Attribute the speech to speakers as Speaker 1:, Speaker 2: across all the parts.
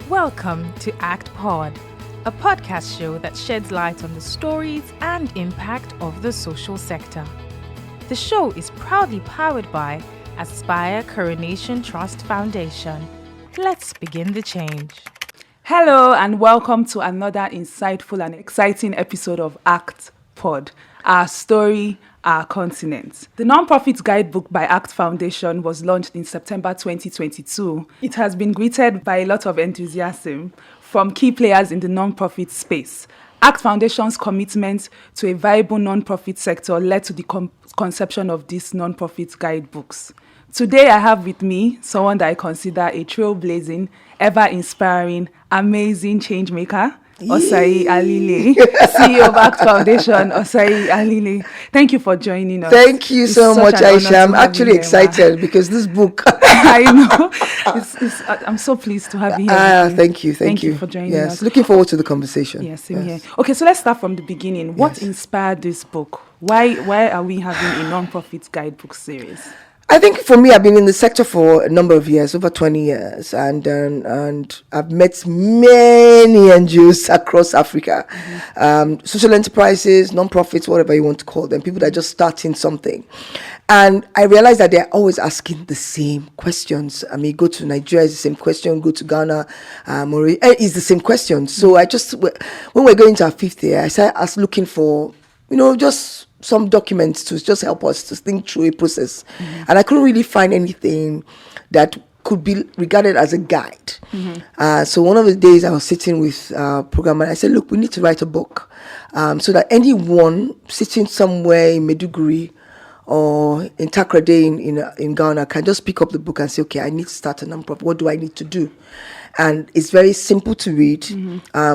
Speaker 1: Welcome to ACTPod, a podcast show that sheds light on the stories and impact of the social sector. The show is proudly powered by Aspire Coronation Trust Foundation. Let's begin the change.
Speaker 2: Hello and welcome to another insightful and exciting episode of ACTPod, our story, our continent. The Non-profit Guidebook by ACT Foundation was launched in September 2022. It has been greeted by a lot of enthusiasm from key players in the non-profit space. ACT Foundation's commitment to a viable non-profit sector led to the conception of these non-profit guidebooks. Today I have with me someone that I consider a trailblazing, ever-inspiring, amazing change maker, Osayi Alile, CEO of ACT Foundation. Osayi Alile, thank you for joining us.
Speaker 3: Thank you so much, Aisha. I'm actually excited because this book.
Speaker 2: I know. I'm so pleased to have you here.
Speaker 3: Thank you
Speaker 2: for joining us.
Speaker 3: Yes, looking forward to the conversation.
Speaker 2: Yes, same here. Okay, so let's start from the beginning. What inspired this book? Why are we having a non-profit guidebook series?
Speaker 3: I think for me, I've been in the sector for a number of years, over 20 years, and I've met many NGOs across Africa, social enterprises, non-profits, whatever you want to call them, people that are just starting something. And I realized that they're always asking the same questions. I mean, go to Nigeria, it's the same question. Go to Ghana, it's the same question. So when we're going to our fifth year, I started looking for, just some documents to just help us to think through a process. And I couldn't really find anything that could be regarded as a guide. So one of the days I was sitting with a programmer and I said, look, we need to write a book so that anyone sitting somewhere in Maiduguri or in Takrade in Ghana can just pick up the book and say, okay, I need to start a non-profit. What do I need to do? And it's very simple to read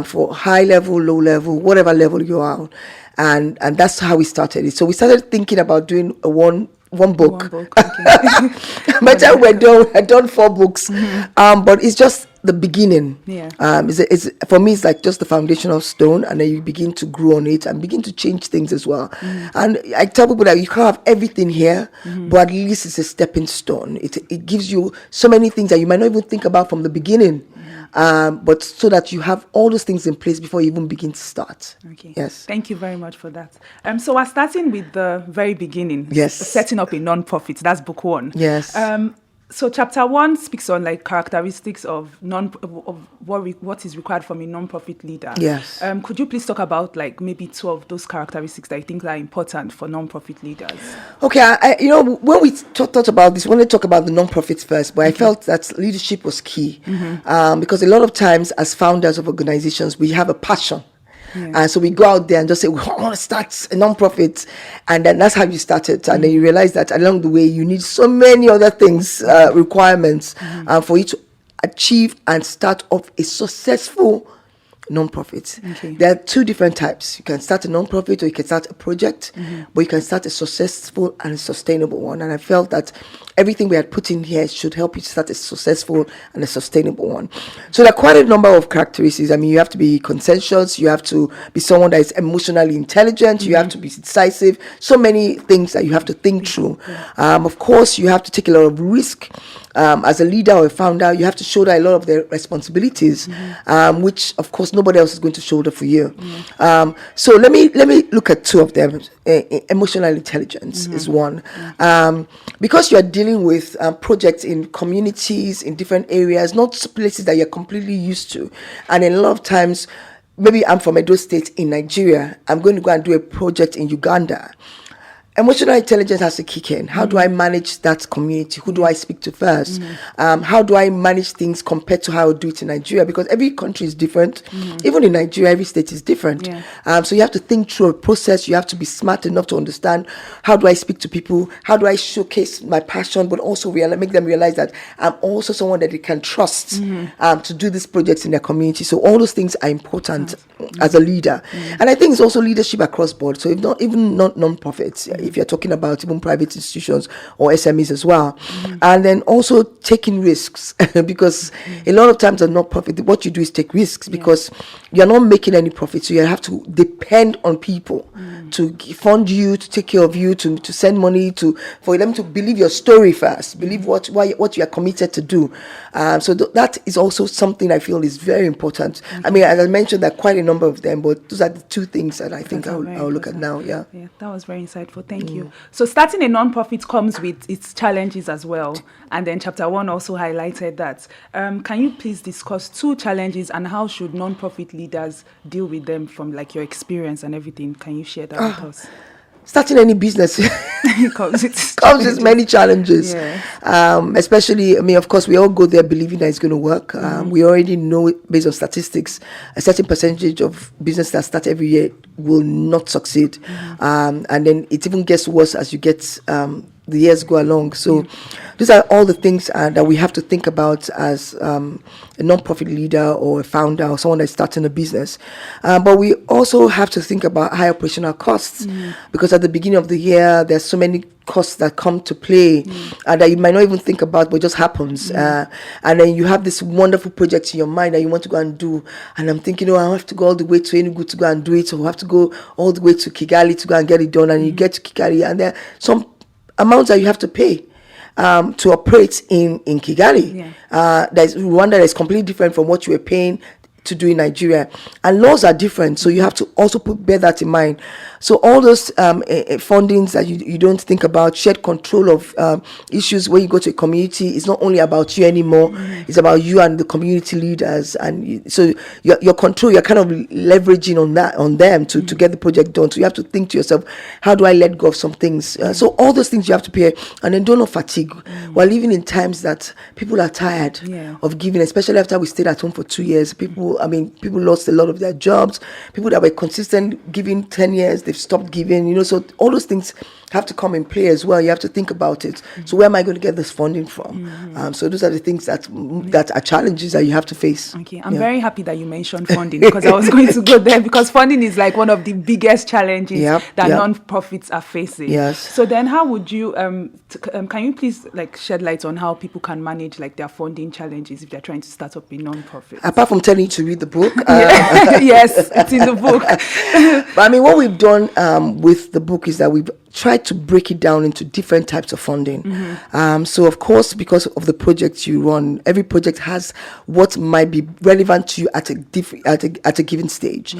Speaker 3: for high level, low level, whatever level you are. And that's how we started it. So we started thinking about doing one book.
Speaker 2: Okay.
Speaker 3: By the time we're done 4 books. But it's just the beginning.
Speaker 2: Yeah.
Speaker 3: It's for me, it's like just the foundational stone, and then you begin to grow on it and begin to change things as well. And I tell people that you can't have everything here, but at least it's a stepping stone. It gives you so many things that you might not even think about from the beginning. But so that you have all those things in place before you even begin to start.
Speaker 2: Okay.
Speaker 3: Yes.
Speaker 2: Thank you very much for that. So we're starting with the very beginning.
Speaker 3: Yes.
Speaker 2: Setting up a non-profit. That's book 1.
Speaker 3: Yes.
Speaker 2: So chapter 1 speaks on characteristics of what is required from a non-profit leader.
Speaker 3: Yes.
Speaker 2: Could you please talk about maybe 2 of those characteristics that you think are important for non-profit leaders?
Speaker 3: Okay, when we thought about this, we wanted to talk about the non-profits first, but I felt that leadership was key because a lot of times as founders of organizations, we have a passion. And so we go out there and just say, we want to start a non-profit. And then that's how you started. And then you realize that along the way, you need so many other things, requirements for you to achieve and start off a successful non-profit.
Speaker 2: Okay.
Speaker 3: There are 2 different types. You can start a non-profit or you can start a project, but you can start a successful and a sustainable one. And I felt that everything we had put in here should help you to start a successful and a sustainable one. So there are quite a number of characteristics. I mean, you have to be conscientious, you have to be someone that is emotionally intelligent, you have to be decisive, so many things that you have to think through. Of course, you have to take a lot of risk. As a leader or a founder, you have to shoulder a lot of the responsibilities, which of course nobody else is going to shoulder for you. So let me look at 2 of them. Emotional intelligence is one. Because you are dealing with projects in communities, in different areas, not places that you're completely used to. And a lot of times, maybe I'm from Edo State in Nigeria, I'm going to go and do a project in Uganda. Emotional intelligence has to kick in. How do I manage that community? Who do I speak to first? How do I manage things compared to how I do it in Nigeria? Because every country is different. Even in Nigeria, every state is different. So you have to think through a process. You have to be smart enough to understand, how do I speak to people? How do I showcase my passion, but also make them realize that I'm also someone that they can trust to do these projects in their community. So all those things are important as a leader. And I think it's also leadership across board. So if not non-profits, if you're talking about even private institutions or SMEs as well. And then also taking risks because a lot of times a non-profit, what you do is take risks because you're not making any profit. So you have to depend on people to fund you, to take care of you, to send money, for them to believe your story first, believe what you are committed to do. So that is also something I feel is very important. I mean, as I mentioned, there are quite a number of them, but those are the two things that I think I'll look at now. Yeah,
Speaker 2: that was very insightful. Thank you. So starting a non-profit comes with its challenges as well. And then chapter 1 also highlighted that. Can you please discuss 2 challenges and how should non-profit leaders deal with them from like your experience and everything? Can you share that with us?
Speaker 3: Starting any business comes with many challenges. Especially, I mean, of course, we all go there believing that it's going to work. We already know, based on statistics, a certain percentage of business that start every year will not succeed. And then it even gets worse as you get the years go along. So these are all the things that we have to think about as a non-profit leader or a founder or someone that's starting a business. But we also have to think about high operational costs, because at the beginning of the year, there's so many costs that come to play that you might not even think about, but it just happens. And then you have this wonderful project in your mind that you want to go and do. And I'm thinking, I have to go all the way to Enugu to go and do it, or I have to go all the way to Kigali to go and get it done. And you get to Kigali, and there are some amounts that you have to pay to operate in Kigali. There's Rwanda that is completely different from what you were paying to do in Nigeria, and laws are different, so you have to also bear that in mind. So all those fundings that you don't think about, shared control of issues when you go to a community, it's not only about you anymore, it's about you and the community leaders, and so your control, you're kind of leveraging on them to get the project done. So you have to think to yourself, how do I let go of some things? So all those things you have to pay, and then don't know fatigue. We're living in times that people are tired of giving, especially after we stayed at home for 2 years. People lost a lot of their jobs. People that were consistent giving 10 years, they've stopped giving, so all those things have to come in play as well. You have to think about it. So where am I going to get this funding from? So those are the things that are challenges that you have to face.
Speaker 2: Okay, I'm very happy that you mentioned funding, because I was going to go there, because funding is like one of the biggest challenges that non-profits are facing.
Speaker 3: Yes.
Speaker 2: So then how would you, can you please like shed light on how people can manage like their funding challenges if they're trying to start up a non-profit?
Speaker 3: Apart from telling you to read the book.
Speaker 2: Yes, it's in the book.
Speaker 3: But I mean, what we've done with the book is that we've tried to break it down into different types of funding. So of course, because of the projects you run, every project has what might be relevant to you at a given stage.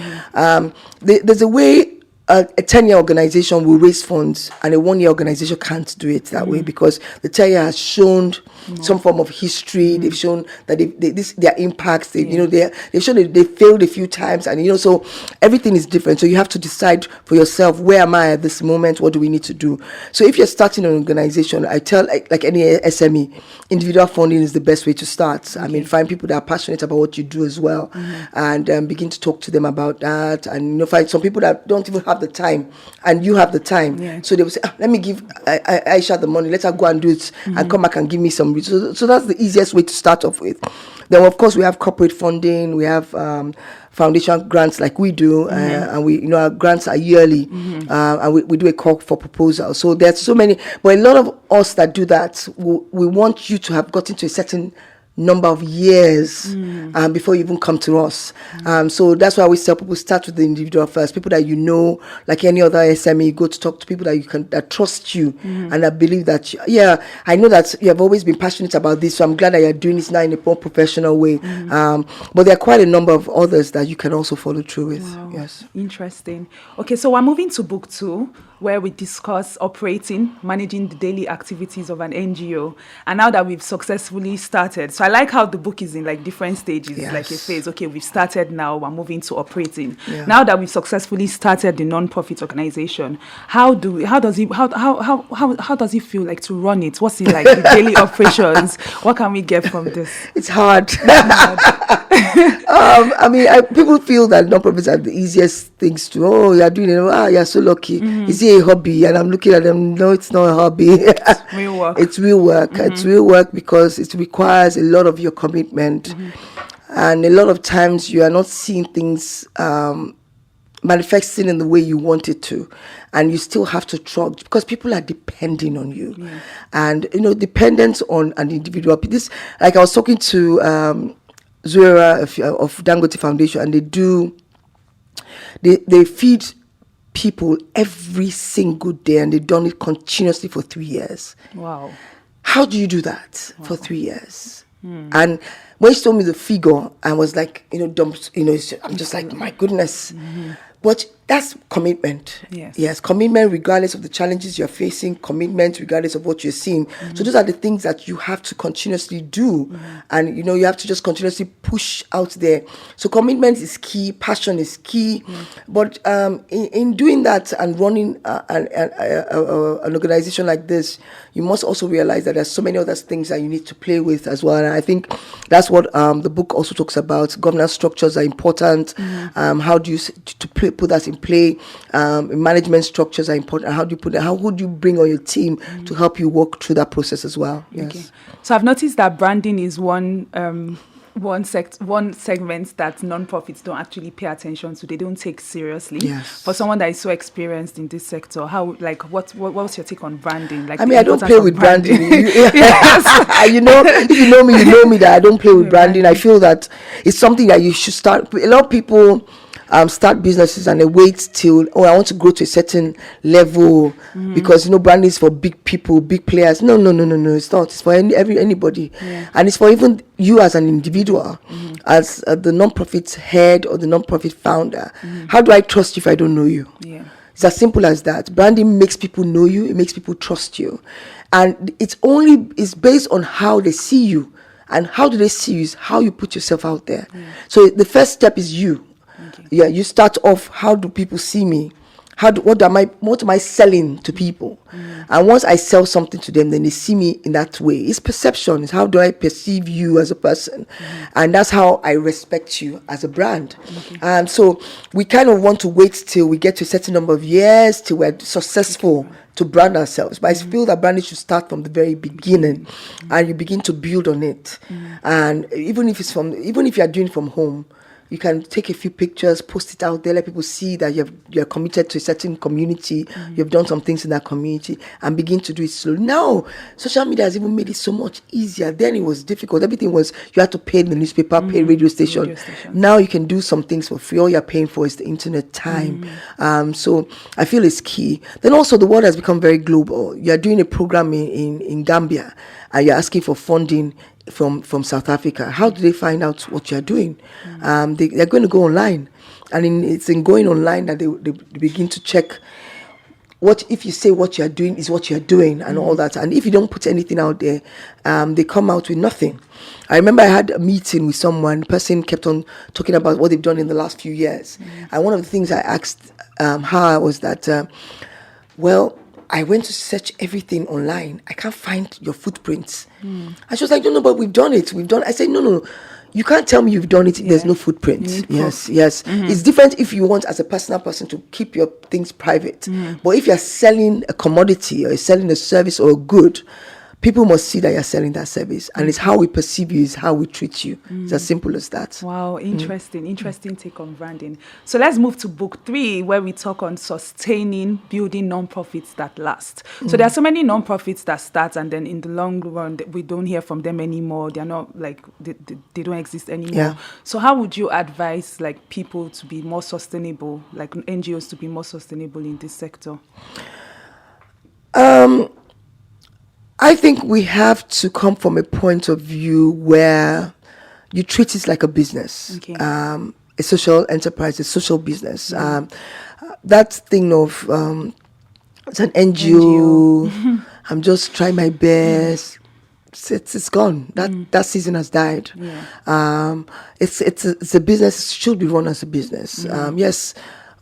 Speaker 3: There's a way a 10-year organization will raise funds, and a 1-year organization can't do it that way, because the 10-year has shown some form of history. They've shown that their impacts. They've shown that they failed a few times, and so everything is different. So you have to decide for yourself, where am I at this moment? What do we need to do? So if you're starting an organization, I tell like any SME, individual funding is the best way to start. I mean, find people that are passionate about what you do as well, and begin to talk to them about that. And find some people that don't even have the time, and you have the time. So they will say, let me give Aisha the money, let her go and do it, and come back and give me some. So that's the easiest way to start off with. Then of course we have corporate funding, we have foundation grants like we do, and we our grants are yearly, and we do a call for proposal. So there's so many, but a lot of us that do that, we want you to have gotten to a certain number of years before you even come to us. So that's why we tell people, start with the individual first. People that like any other SME, go to talk to people that trust you and that believe that I know that you have always been passionate about this, so I'm glad that you're doing this now in a more professional way. But there are quite a number of others that you can also follow through with.
Speaker 2: Wow.
Speaker 3: Yes.
Speaker 2: Interesting. Okay, so we're moving to book 2, where we discuss managing the daily activities of an NGO. And now that we've successfully started, so I like how the book is in like different stages, like a phase. Okay, we've started now, we're moving to operating. Now that we've successfully started the non-profit organization, how does it feel like to run it? What's it like, the daily operations? What can we get from this?
Speaker 3: It's hard. I mean, people feel that non-profits are the easiest things to, you're doing it, you're so lucky. Is it a hobby? And I'm looking at them, no, it's not a hobby.
Speaker 2: It's real work.
Speaker 3: It's real work. It's real work because it requires a lot of your commitment. And a lot of times you are not seeing things manifesting in the way you want it to. And you still have to trudge because people are depending on you. And, dependence on an individual. This, like I was talking to Zuera of Dangote Foundation, and they feed people every single day, and they've done it continuously for 3 years.
Speaker 2: Wow.
Speaker 3: How do you do that for 3 years? And when she told me the figure, I was like, I'm just like, my goodness. But that's commitment.
Speaker 2: Yes.
Speaker 3: Commitment regardless of the challenges you're facing, commitment regardless of what you're seeing. So those are the things that you have to continuously do. And, you have to just continuously push out there. So commitment is key, passion is key. But in doing that and running an organization like this, you must also realize that there's so many other things that you need to play with as well. And I think that's what the book also talks about. Governance structures are important. How do you put that in play? Management structures are important. How would you bring on your team to help you walk through that process as well? Yes.
Speaker 2: Okay. So I've noticed that branding is one segment that non-profits don't actually pay attention to. They don't take seriously.
Speaker 3: Yes.
Speaker 2: For someone that is so experienced in this sector, what's your take on branding?
Speaker 3: I don't play with branding. If you know me, you know me that I don't play with branding. I feel that it's something that you should start. A lot of people start businesses and they wait till, I want to grow to a certain level because branding is for big people, big players. No, it's not. It's for anybody, and it's for even you as an individual, as the non-profit head or the non-profit founder. How do I trust you if I don't know you? It's as simple as that. Branding makes people know you. It makes people trust you, and it's based on how they see you. And how do they see you is how you put yourself out there. So the first step is you. Okay. You start off, how do people see me? What am I selling to people? And once I sell something to them, then they see me in that way. It's perception. It's how do I perceive you as a person? And that's how I respect you as a brand. So we kind of want to wait till we get to a certain number of years till we're successful to brand ourselves. But I feel that branding should start from the very beginning, and you begin to build on it. And even if you are doing it from home, you can take a few pictures, post it out there, let people see that you're committed to a certain community, you've done some things in that community, and begin to do it slowly. Now, social media has even made it so much easier. Then it was difficult. Everything was, you had to pay the newspaper, pay radio station. Now you can do some things for free. All you're paying for is the internet time. So I feel it's key. Then also the world has become very global. You're doing a program in Gambia, and you're asking for funding from South Africa. How do they find out what you're doing? They're going to go online, and it's in going online that they begin to check what if you say what you're doing is what you're doing and all that. And if you don't put anything out there, they come out with nothing. I remember I had a meeting with someone. The person kept on talking about what they've done in the last few years. And one of the things I asked her was that, I went to search everything online. I can't find your footprints. And she was like, no, but we've done it. I said, no. You can't tell me you've done it if there's no footprint. Yes. It's different if you want as a personal person to keep your things private. But if you're selling a commodity or you're selling a service or a good, people must see that you're selling that service. And it's how we perceive you, is how we treat you. It's as simple as that.
Speaker 2: Wow, interesting take on branding. So let's move to book 3, where we talk on building non-profits that last. So there are so many non-profits that start, and then in the long run, we don't hear from them anymore. They're not they don't exist anymore.
Speaker 3: Yeah.
Speaker 2: So how would you advise people to be more sustainable, like NGOs to be more sustainable in this sector?
Speaker 3: I think we have to come from a point of view where you treat it like a business, a social enterprise, a social business. That thing of it's an NGO. I'm just trying my best. It's gone. That season has died. It's a business. It should be run as a business. Yes.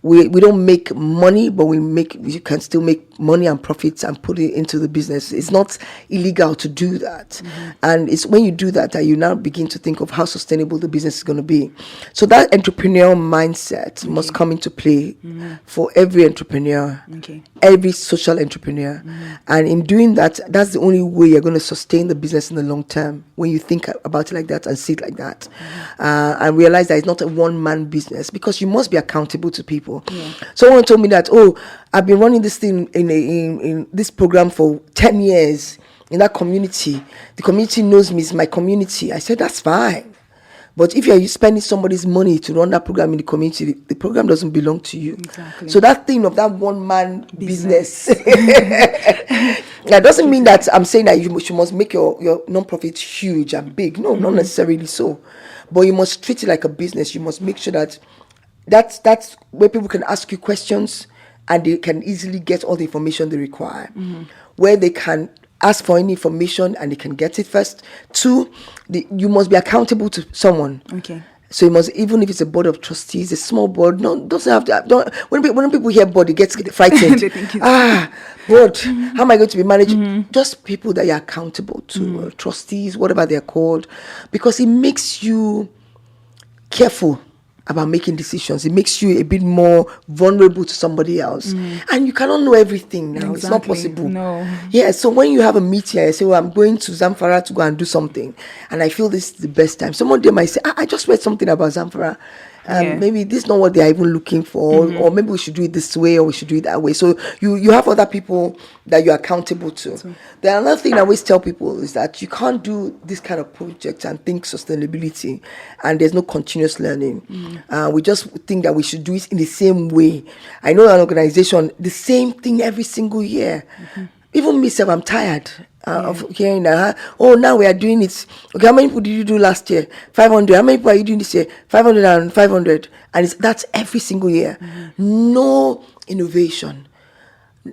Speaker 3: We don't make money, but you can still make money and profits and put it into the business. It's not illegal to do that. And it's when you do that you now begin to think of how sustainable the business is going to be. So that entrepreneurial mindset must come into play for every entrepreneur, every social entrepreneur. And in doing that, that's the only way you're going to sustain the business in the long term, when you think about it like that and see it like that. And realize that it's not a one-man business, because you must be accountable to people. Someone told me that, I've been running this thing in this program for 10 years in that community. The community knows me, it's my community. I said, that's fine. But if you're spending somebody's money to run that program in the community, the program doesn't belong to you.
Speaker 2: Exactly.
Speaker 3: So that thing of that one-man business, that doesn't mean that I'm saying that you must make your non-profit huge and big. No, not necessarily so. But you must treat it like a business. You must make sure that that's where people can ask you questions and they can easily get all the information they require. Where they can ask for any information and they can get it first. 2, you must be accountable to someone.
Speaker 2: Okay.
Speaker 3: So you must, even if it's a board of trustees, a small board, doesn't have to. When people hear board, they get frightened.
Speaker 2: They think
Speaker 3: board, how am I going to be managing? Just people that you're accountable to, trustees, whatever they're called, because it makes you careful about making decisions. It makes you a bit more vulnerable to somebody else. And you cannot know everything now.
Speaker 2: Exactly.
Speaker 3: It's not possible.
Speaker 2: No.
Speaker 3: Yeah, so when you have a meeting and you say, well, I'm going to Zamfara to go and do something, and I feel this is the best time. Someone there might say, I just read something about Zamfara. Maybe this is not what they're even looking for, or maybe we should do it this way, or we should do it that way. So you have other people that you're accountable to. Then another thing I always tell people is that you can't do this kind of project and think sustainability and there's no continuous learning. We just think that we should do it in the same way. I know an organization, the same thing every single year. Even myself, I'm tired of hearing that. Now we are doing it. Okay, how many people did you do last year? 500. How many people are you doing this year? 500 and 500. And that's every single year. No innovation.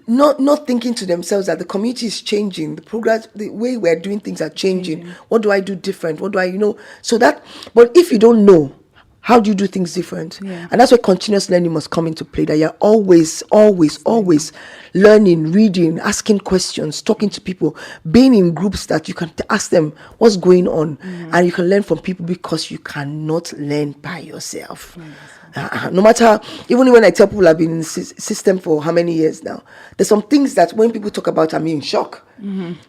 Speaker 3: Not thinking to themselves that the community is changing. The progress, the way we are doing things are changing. What do I do different? What do I, So that, but if you don't know, how do you do things different? And that's where continuous learning must come into play, that you're always learning, reading, asking questions, talking to people, being in groups that you can ask them what's going on, and you can learn from people, because you cannot learn by yourself. No matter, even when I tell people I've been in the system for how many years now, there's some things that when people talk about, I'm in shock,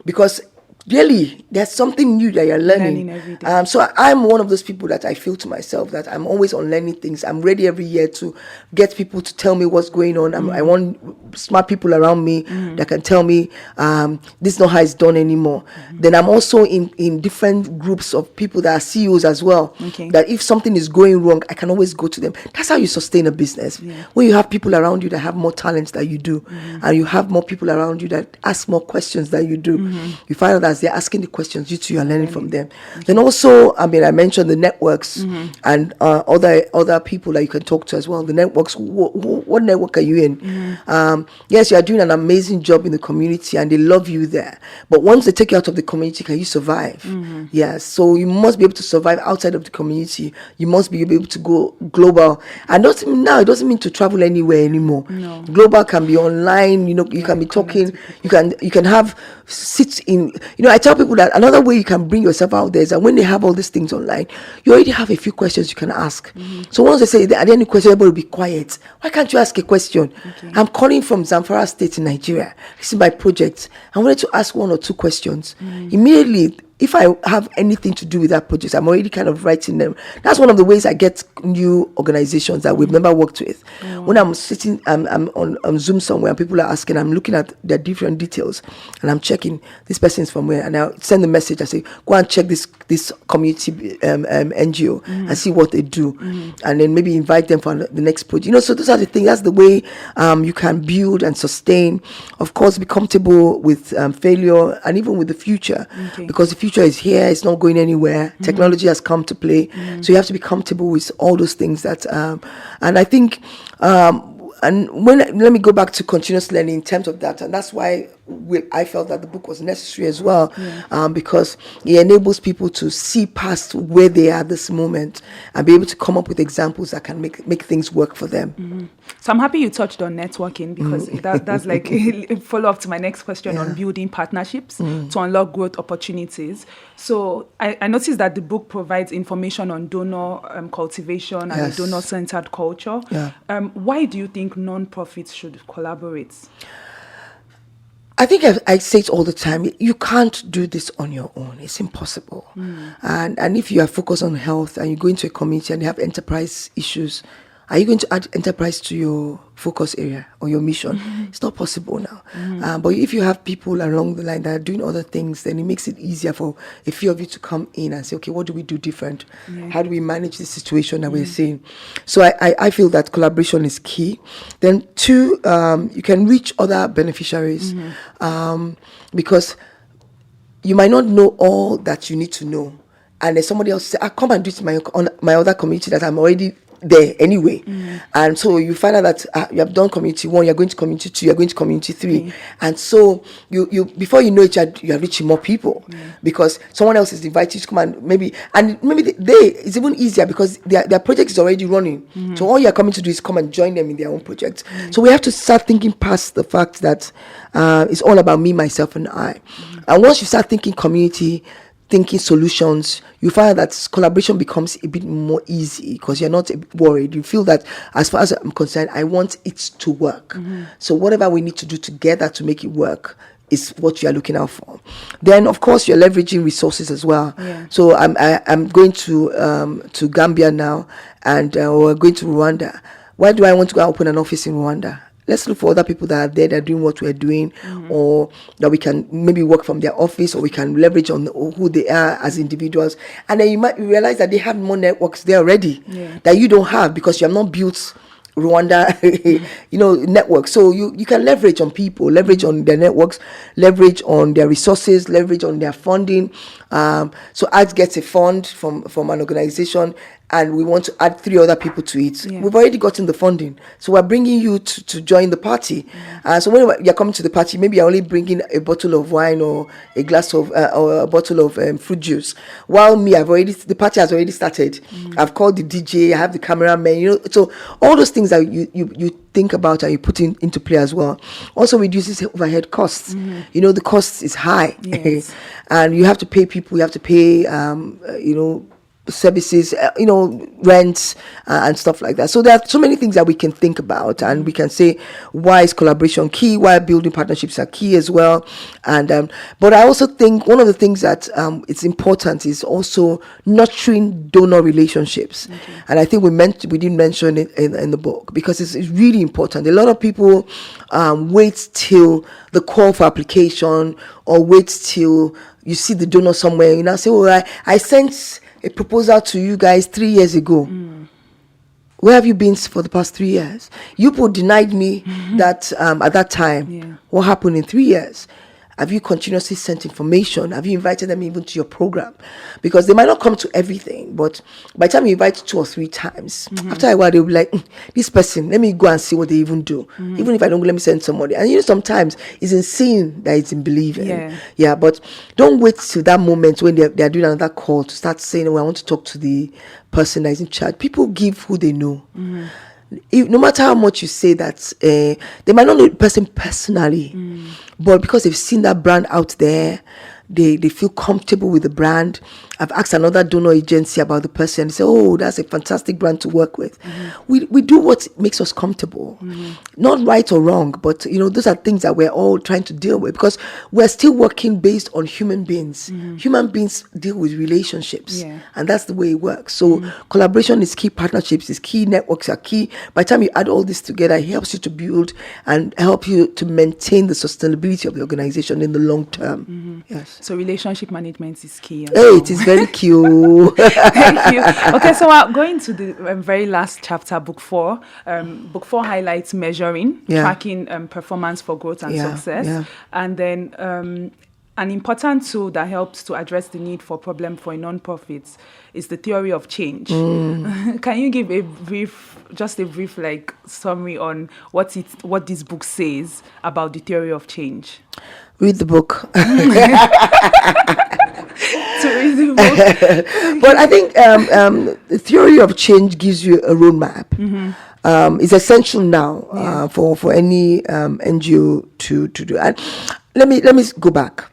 Speaker 3: because really, there's something new that you're learning
Speaker 2: every day.
Speaker 3: So I'm one of those people that I feel to myself that I'm always on learning things. I'm ready every year to get people to tell me what's going on. I want smart people around me that can tell me this is not how it's done anymore. Then I'm also in different groups of people that are CEOs as well. That if something is going wrong, I can always go to them. That's how you sustain a business. When you have people around you that have more talents than you do, and you have more people around you that ask more questions than you do, you find out that they're asking the questions, you too are learning from them. Then also, I mentioned the networks and other people that you can talk to as well. The networks, what network are you in? Yes, you are doing an amazing job in the community and they love you there. But once they take you out of the community, can you survive? Yes, so you must be able to survive outside of the community. You must be able to go global. And it doesn't mean to travel anywhere anymore.
Speaker 2: No.
Speaker 3: Global can be online, you can be talking, you can have sit in, I tell people that another way you can bring yourself out there is that when they have all these things online, you already have a few questions you can ask. So once they say, are there any questions, everybody will be quiet. Why can't you ask a question? I'm calling from Zamfara State in Nigeria. This is my project. I wanted to ask 1 or 2 questions. Immediately, if I have anything to do with that project, I'm already kind of writing them. That's one of the ways I get new organizations that we've never worked with. When I'm sitting, I'm on Zoom somewhere and people are asking, I'm looking at their different details and I'm checking this person's from where, and I'll send a message. I say, go and check this community NGO and see what they do, and then maybe invite them for the next project. So those are the things. That's the way you can build and sustain. Of course, be comfortable with failure and even with the future, because the future is here. It's not going anywhere. Technology has come to play, so you have to be comfortable with all those things. That and I think let me go back to continuous learning in terms of that, and that's why I felt that the book was necessary as well, because it enables people to see past where they are at this moment and be able to come up with examples that can make things work for them.
Speaker 2: So I'm happy you touched on networking, because that's like a follow-up to my next question on building partnerships to unlock growth opportunities. So I noticed that the book provides information on donor cultivation and donor-centered culture. Why do you think non-profits should collaborate?
Speaker 3: I think I say it all the time. You can't do this on your own. It's impossible. And if you are focused on health and you go into a community and you have enterprise issues, Are you going to add enterprise to your focus area or your mission? It's not possible now. But if you have people along the line that are doing other things, then it makes it easier for a few of you to come in and say, okay, what do we do different? How do we manage the situation that we're seeing? So I feel that collaboration is key. Then 2, you can reach other beneficiaries because you might not know all that you need to know. And then somebody else say, come and do it on my other community that I'm already there anyway. And so you find out that you have done community 1, you're going to community 2, you're going to community 3. And so you before you know it, you're reaching more people because someone else is invited you to come and maybe it's even easier because their project is already running. So all you're coming to do is come and join them in their own project. So we have to start thinking past the fact that it's all about me, myself, and I. And once you start thinking community, thinking solutions, you find that collaboration becomes a bit more easy because you're not worried. You feel that as far as I'm concerned, I want it to work. So whatever we need to do together to make it work is what you are looking out for. Then, of course, you're leveraging resources as well. So I'm going to Gambia now, and we're going to Rwanda. Why do I want to go open an office in Rwanda? Let's look for other people that are there that are doing what we're doing, or that we can maybe work from their office, or we can leverage on who they are as individuals. And then you might realize that they have more networks there already that you don't have because you have not built Rwanda, network. So you can leverage on people, leverage on their networks, leverage on their resources, leverage on their funding. So ACT gets a fund from an organization, and we want to add 3 other people to it. We've already gotten the funding, so we're bringing you to join the party. So when you're coming to the party, maybe you're only bringing a bottle of wine or a glass of or a bottle of fruit juice. While me, the party has already started. I've called the DJ, I have the cameraman. So all those things that you think about and you put into play as well. Also reduces overhead costs. The cost is high, and you have to pay people. You have to pay services, rents, and stuff like that. So there are so many things that we can think about, and we can say why is collaboration key, why building partnerships are key as well. And but I also think one of the things that it's important is also nurturing donor relationships. And I think we didn't mention it in the book because it's really important. A lot of people wait till the call for application, or wait till you see the donor somewhere, say, I sent a proposal to you guys 3 years ago. Where have you been for the past 3 years? You people denied me that at that time. What happened in 3 years? Have you continuously sent information? Have you invited them even to your program? Because they might not come to everything, but by the time you invite 2 or 3 times, after a while they'll be like, this person, let me go and see what they even do. Even if I don't go, let me send somebody. And sometimes it's in seeing that it's in believing. But don't wait till that moment when they're doing another call to start saying, I want to talk to the person that is in charge. People give who they know. No matter how much you say that, they might not know the person personally, but because they've seen that brand out there, they feel comfortable with the brand. I've asked another donor agency about the person and say, that's a fantastic brand to work with. We do what makes us comfortable, not right or wrong, but those are things that we're all trying to deal with because we're still working based on human beings. Human beings deal with relationships, and that's the way it works. So collaboration is key, partnerships is key, networks are key. By the time you add all this together, it helps you to build and help you to maintain the sustainability of the organization in the long term. Yes.
Speaker 2: So relationship management is key.
Speaker 3: It is very cute.
Speaker 2: Thank you. Okay, so we're going to the very last chapter, book 4. Book 4 highlights measuring, tracking performance for growth and success. And then an important tool that helps to address the need for non-profits is the theory of change. Can you give a brief summary on what this book says about the theory of change?
Speaker 3: Read the book.
Speaker 2: To read the book.
Speaker 3: But I think the theory of change gives you a roadmap. It's essential now for any NGO to do. And let me go back.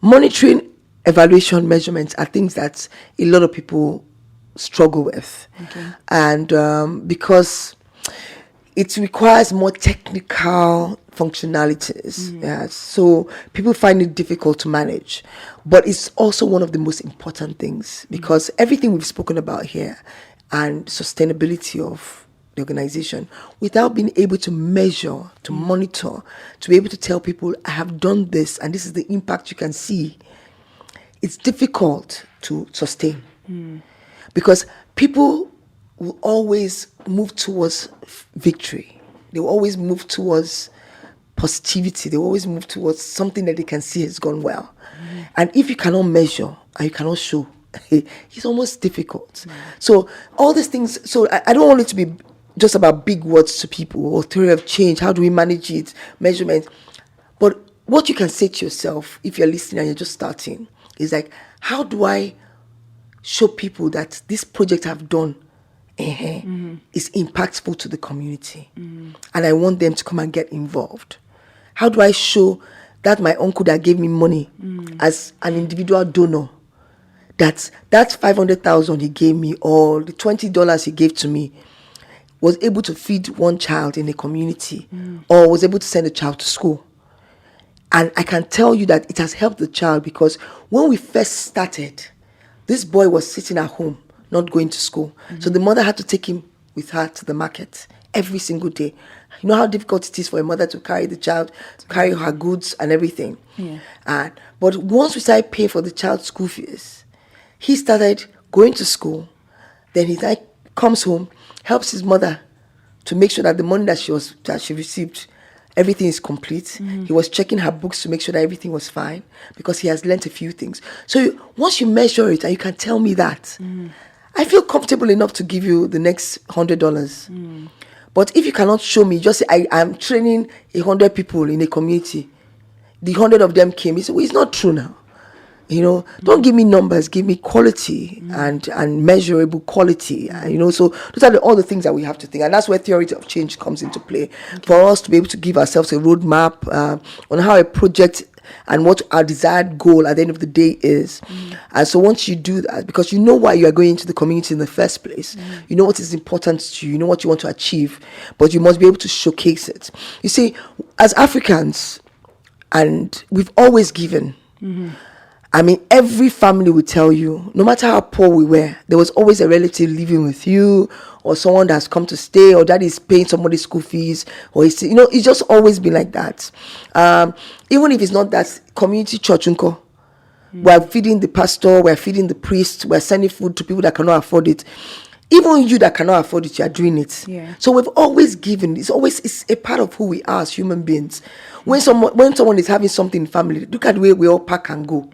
Speaker 3: Monitoring, evaluation, measurements are things that a lot of people struggle with, and because it requires more technical functionalities. So people find it difficult to manage, but it's also one of the most important things because everything we've spoken about here and sustainability of the organization without being able to measure, to monitor, to be able to tell people, I have done this and this is the impact you can see, it's difficult to sustain. Because people will always move towards victory. They will always move towards positivity. They will always move towards something that they can see has gone well. And if you cannot measure and you cannot show, it's almost difficult. So all these things, so I don't want it to be just about big words to people or theory of change. How do we manage it? Measurement. But what you can say to yourself if you're listening and you're just starting is like, how do I show people that this project I've done is impactful to the community, and I want them to come and get involved? How do I show that my uncle that gave me money as an individual donor, that 500,000 he gave me or the $20 he gave to me was able to feed one child in the community or was able to send a child to school? And I can tell you that it has helped the child, because when we first started, this boy was sitting at home, not going to school. So the mother had to take him with her to the market every single day. You know how difficult it is for a mother to carry the child, to carry her goods and everything. But once we started paying for the child's school fees, he started going to school. Then he comes home, helps his mother to make sure that the money that she received, everything is complete. He was checking her books to make sure that everything was fine, because he has learnt a few things. So once you measure it and you can tell me that, I feel comfortable enough to give you the next $100. But if you cannot show me, just say, I'm training 100 people in a community, the 100 of them came. It's not true now. Don't give me numbers, give me quality and measurable quality. So those are all the things that we have to think. And that's where theory of change comes into play. For us to be able to give ourselves a roadmap on how a project and what our desired goal at the end of the day is. And so once you do that, because you know why you are going into the community in the first place, you know what is important to you, you know what you want to achieve, but you must be able to showcase it. You see, as Africans, and we've always given. I mean, every family will tell you, no matter how poor we were, there was always a relative living with you, or someone that's come to stay, or that is paying somebody's school fees, or it's just always been like that. Even if it's not that community church, we're feeding the pastor, we're feeding the priest, we're sending food to people that cannot afford it. Even you that cannot afford it, you are doing it. So we've always given. It's a part of who we are as human beings. When someone is having something in family, look at the way we all pack and go.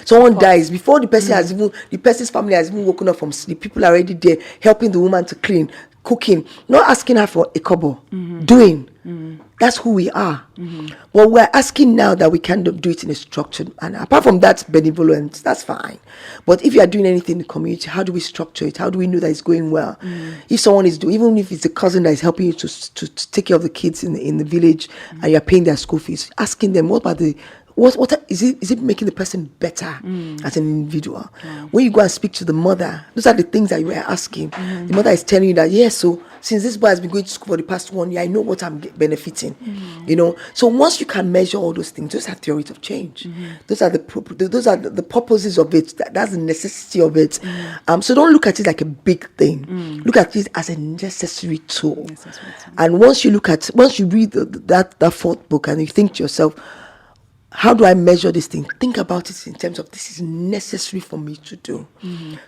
Speaker 3: Someone dies before the person's family has even woken up from sleep. People are already there helping the woman to clean, cooking, not asking her for a kobo, doing. That's who we are. Well, we're asking now that we can do it in a structured manner. Apart from that benevolence, that's fine. But if you are doing anything in the community, how do we structure it? How do we know that it's going well? If someone is doing, even if it's a cousin that is helping you to take care of the kids in the village, and you're paying their school fees, asking them, what about what is it making the person better as an individual? When you go and speak to the mother, those are the things that you were asking. The mother is telling you that, yes, so since this boy has been going to school for the past 1 year, I know what I'm benefiting. So once you can measure all those things, those are theories of change. Those are the purposes of it. That's the necessity of it. So don't look at it like a big thing. Look at it as a necessary tool. And once you read that fourth book and you think to yourself, how do I measure this thing? Think about it in terms of, this is necessary for me to do.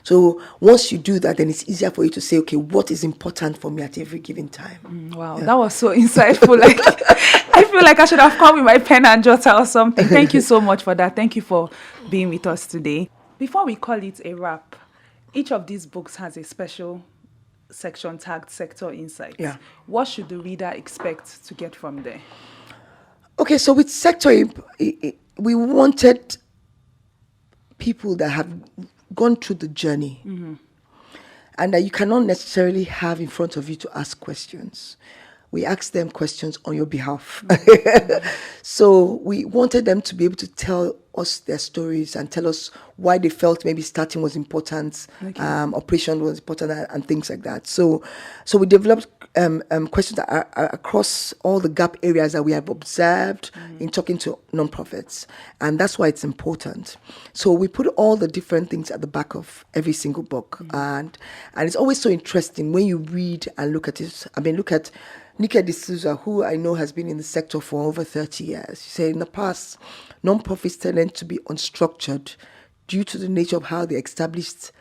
Speaker 3: So once you do that, then it's easier for you to say, okay, what is important for me at every given time?
Speaker 2: Wow, that was so insightful. I feel like I should have come with my pen and jotter or something. Thank you so much for that. Thank you for being with us today. Before we call it a wrap, each of these books has a special section tagged Sector Insights. What should the reader expect to get from there?
Speaker 3: Okay, so with Sector, we wanted people that have gone through the journey and that you cannot necessarily have in front of you to ask questions. We asked them questions on your behalf. So we wanted them to be able to tell us their stories and tell us why they felt maybe starting was important, operation was important, and things like that. So we developed questions that are across all the gap areas that we have observed in talking to nonprofits, and that's why it's important. So we put all the different things at the back of every single book, and it's always so interesting when you read and look at it. I mean, look at Nika D'Souza, who I know has been in the sector for over 30 years. She said in the past, nonprofits tend to be unstructured due to the nature of how they're established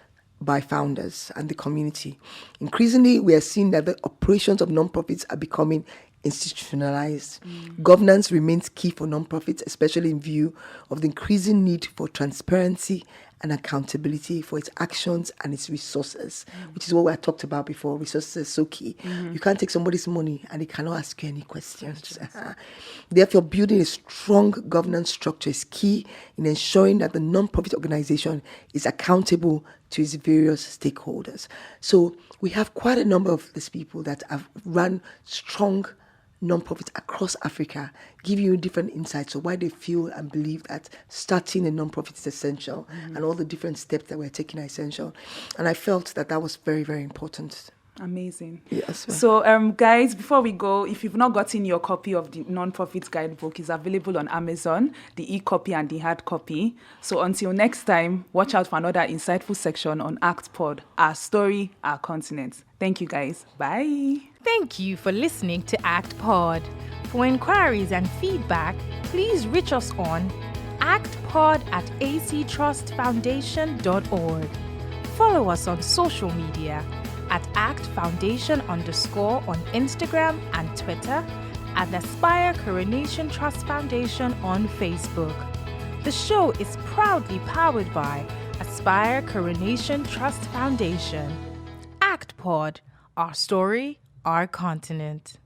Speaker 3: by founders and the community. Increasingly, we are seeing that the operations of nonprofits are becoming institutionalized. Governance remains key for nonprofits, especially in view of the increasing need for transparency and accountability for its actions and its resources, which is what we had talked about before. Resources are so key. You can't take somebody's money and they cannot ask you any questions. Therefore, building a strong governance structure is key in ensuring that the nonprofit organization is accountable to its various stakeholders. So we have quite a number of these people that have run strong nonprofits across Africa, give you different insights of why they feel and believe that starting a nonprofit is essential, and all the different steps that we're taking are essential. And I felt that was very, very important.
Speaker 2: Amazing.
Speaker 3: Yes.
Speaker 2: So, guys, before we go, if you've not gotten your copy of the Non-Profit Guidebook, it's available on Amazon, the e-copy and the hard copy. So until next time, watch out for another insightful section on ACTPod, our story, our continent. Thank you, guys. Bye.
Speaker 1: Thank you for listening to ACTPod. For inquiries and feedback, please reach us on actpod@actrustfoundation.org. Follow us on social media at ACTFoundation_ on Instagram and Twitter, and Aspire Coronation Trust Foundation on Facebook. The show is proudly powered by Aspire Coronation Trust Foundation. ACTPod, our story, our continent.